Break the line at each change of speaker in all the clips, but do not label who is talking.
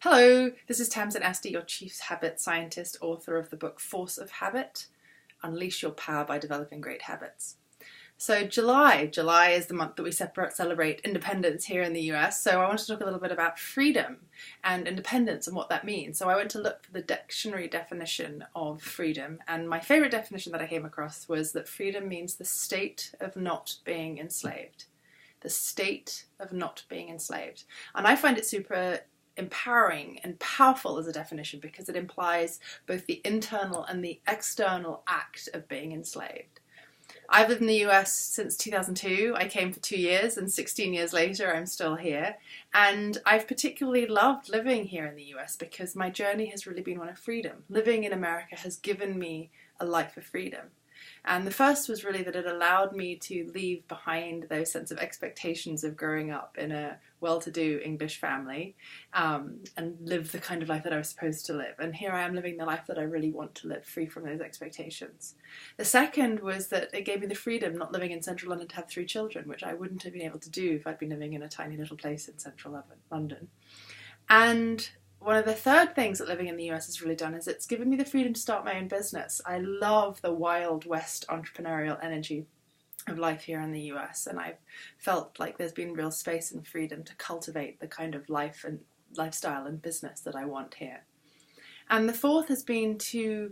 Hello, this is Tamsin Astor, your Chief Habit Scientist, author of the book Force of Habit, Unleash Your Power by Developing Great Habits. So July is the month that we celebrate independence here in the US, so I want to talk a little bit about freedom and independence and what that means. So I went to look for the dictionary definition of freedom, and my favorite definition that I came across was that freedom means the state of not being enslaved. The state of not being enslaved. And I find it super empowering and powerful as a definition because it implies both the internal and the external act of being enslaved. I've lived in the US since 2002. I came for 2 years, and 16 years later I'm still here. And I've particularly loved living here in the US because my journey has really been one of freedom. Living in America has given me a life of freedom. And the first was really that it allowed me to leave behind those sense of expectations of growing up in a well-to-do English family and live the kind of life that I was supposed to live. And here I am living the life that I really want to live, free from those expectations. The second was that it gave me the freedom, not living in central London, to have 3 children, which I wouldn't have been able to do if I'd been living in a tiny little place in central London. And one of the third things that living in the US has really done is it's given me the freedom to start my own business. I love the Wild West entrepreneurial energy of life here in the US, and I've felt like there's been real space and freedom to cultivate the kind of life and lifestyle and business that I want here. And the fourth has been to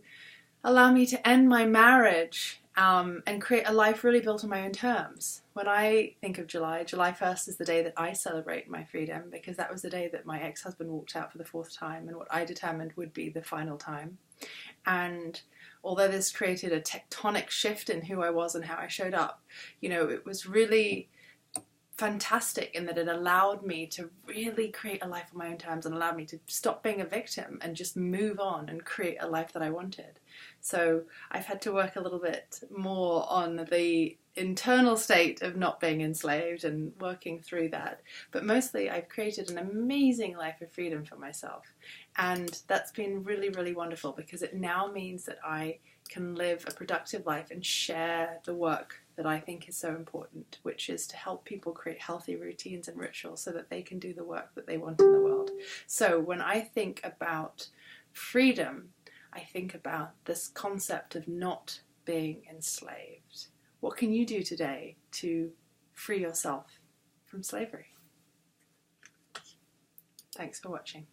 allow me to end my marriage and create a life really built on my own terms. When I think of July 1st is the day that I celebrate my freedom, because that was the day that my ex-husband walked out for the 4th time, and what I determined would be the final time. And although this created a tectonic shift in who I was and how I showed up, it was really fantastic in that it allowed me to really create a life on my own terms and allowed me to stop being a victim and just move on and create a life that I wanted. So I've had to work a little bit more on the internal state of not being enslaved and working through that. But mostly I've created an amazing life of freedom for myself. And that's been really, really wonderful because it now means that I can live a productive life and share the work that I think is so important, which is to help people create healthy routines and rituals so that they can do the work that they want in the world. So when I think about freedom, I think about this concept of not being enslaved. What can you do today to free yourself from slavery? Thanks for watching.